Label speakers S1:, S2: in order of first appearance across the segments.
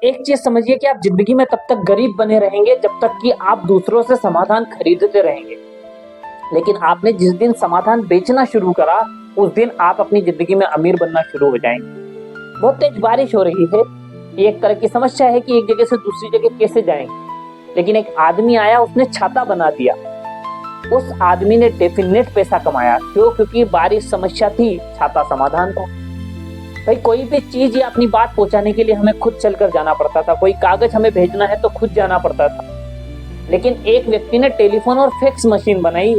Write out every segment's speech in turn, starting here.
S1: एक चीज समझिए कि आप जिंदगी में तब तक गरीब बने रहेंगे जब तक कि आप दूसरों से समाधान खरीदते रहेंगे। लेकिन आपने जिस दिन समाधान बेचना शुरू करा उस दिन आप अपनी जिंदगी में अमीर बनना शुरू हो जाएंगे। बहुत तेज बारिश हो रही है, ये एक तरह की समस्या है कि एक जगह से दूसरी जगह कैसे जाएंगे। लेकिन एक आदमी आया, उसने छाता बना दिया। उस आदमी ने डेफिनेट पैसा कमाया। क्यों? क्योंकि बारिश समस्या थी, छाता समाधान था। भाई कोई भी चीज या अपनी बात पहुंचाने के लिए हमें खुद चलकर जाना पड़ता था। कोई कागज हमें भेजना है तो खुद जाना पड़ता था। लेकिन एक व्यक्ति ने टेलीफोन और फैक्स मशीन बनाई।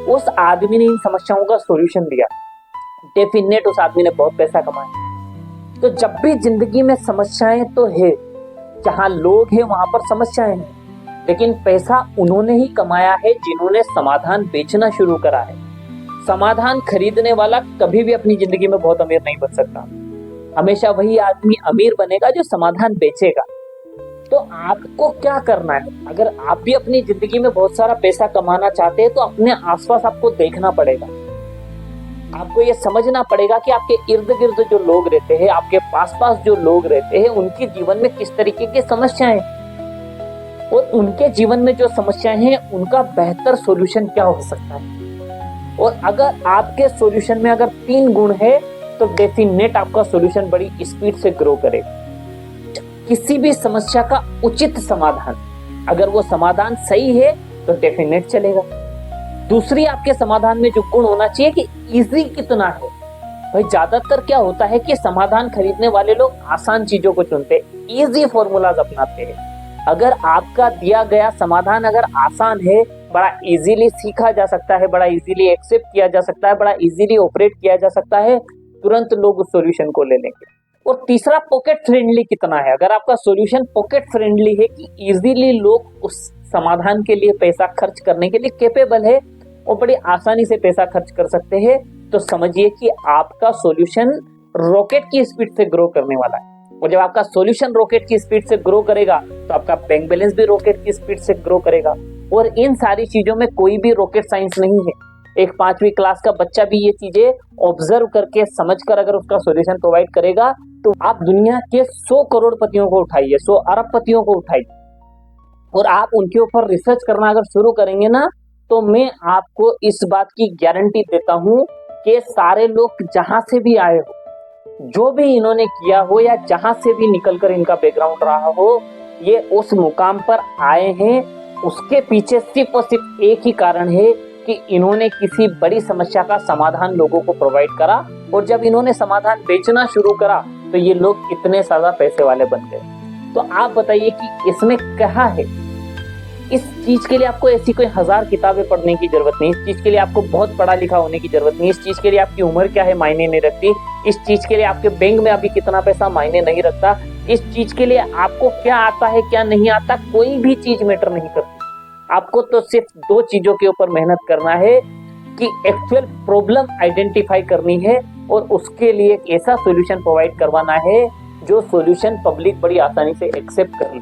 S1: उस आदमी ने इन समस्याओं का सॉल्यूशन दिया। डेफिनेट उस आदमी ने बहुत पैसा कमाया। तो जब भी जिंदगी में समस्याएं तो है, जहां लोग हैं वहां पर समस्याएं हैं, लेकिन पैसा उन्होंने ही कमाया है जिन्होंने समाधान बेचना शुरू करा है। समाधान खरीदने वाला कभी भी अपनी जिंदगी में बहुत अमीर नहीं बन सकता। हमेशा वही आदमी अमीर बनेगा जो समाधान बेचेगा। तो आपको क्या करना है? अगर आप भी अपनी जिंदगी में बहुत सारा पैसा कमाना चाहते हैं तो अपने आसपास आपको देखना पड़ेगा। आपको ये समझना पड़ेगा कि आपके इर्द गिर्द जो लोग रहते हैं, आपके पास पास जो लोग रहते हैं, उनके जीवन में किस तरीके की समस्याएं हैं और उनके जीवन में जो समस्याएं हैं उनका बेहतर सॉल्यूशन क्या हो सकता है। और अगर आपके सॉल्यूशन में अगर 3 गुण है तो डेफिनेट आपका सॉल्यूशन बड़ी स्पीड से ग्रो करेगा। किसी भी समस्या का उचित समाधान, अगर वो समाधान सही है तो डेफिनेट चलेगा। दूसरी, आपके समाधान में जो गुण होना चाहिए कि इजी कितना है। भाई ज्यादातर क्या होता है कि समाधान खरीदने वाले लोग आसान चीजों को चुनते हैं, इजी फॉर्मूलाज अपनाते हैं। अगर आपका दिया गया समाधान अगर आसान है, बड़ा इजीली सीखा जा सकता है, बड़ा इजीली एक्सेप्ट किया जा सकता है, बड़ा इजीली ऑपरेट किया जा सकता है, तुरंत लोग उस सॉल्यूशन को ले लेंगे। और तीसरा, पॉकेट फ्रेंडली कितना है। अगर आपका सॉल्यूशन पॉकेट फ्रेंडली है कि इजीली लोग उस समाधान के लिए पैसा खर्च करने के लिए कैपेबल है और बड़ी आसानी से पैसा खर्च कर सकते हैं, तो समझिए कि आपका सॉल्यूशन रॉकेट की स्पीड से ग्रो करने वाला है। और जब आपका सॉल्यूशन रॉकेट की स्पीड से ग्रो करेगा तो आपका बैंक बैलेंस भी रॉकेट की स्पीड से ग्रो करेगा। और इन सारी चीजों में कोई भी रॉकेट साइंस नहीं है। एक 5वीं क्लास का बच्चा भी ये चीजें ऑब्जर्व करके समझकर अगर उसका सॉल्यूशन प्रोवाइड करेगा तो आप दुनिया के 100 करोड़पतियों को उठाइए, 100 अरबपतियों को उठाइए और आप उनके ऊपर रिसर्च करना अगर शुरू करेंगे ना, तो मैं आपको इस बात की गारंटी देता हूं कि सारे लोग जहां से भी आए हो, जो भी इन्होंने किया हो या जहां से भी निकलकर इनका बैकग्राउंड रहा हो, ये उस मुकाम पर आए हैं। उसके पीछे सिर्फ और सिर्फ एक ही कारण है कि इन्होंने किसी बड़ी समस्या का समाधान लोगों को प्रोवाइड करा। और जब इन्होंने समाधान बेचना शुरू करा तो ये लोग इतने ज्यादा पैसे वाले बन गए। तो आप बताइए कि इसमें क्या है। इस चीज के लिए आपको ऐसी कोई 1000 किताबें पढ़ने की जरूरत नहीं। इस चीज के लिए आपको बहुत पढ़ा लिखा होने की जरूरत नहीं। इस चीज के लिए आपकी उम्र क्या है मायने नहीं रखती। इस चीज के लिए आपके बैंक में अभी कितना पैसा मायने नहीं रखता। इस चीज के लिए आपको क्या आता है क्या नहीं आता, कोई भी चीज मैटर नहीं करती। आपको तो सिर्फ 2 चीजों के ऊपर मेहनत करना है कि एक्चुअल प्रॉब्लम आइडेंटिफाई करनी है और उसके लिए एक ऐसा सॉल्यूशन प्रोवाइड करवाना है जो सॉल्यूशन पब्लिक बड़ी आसानी से एक्सेप्ट कर ले।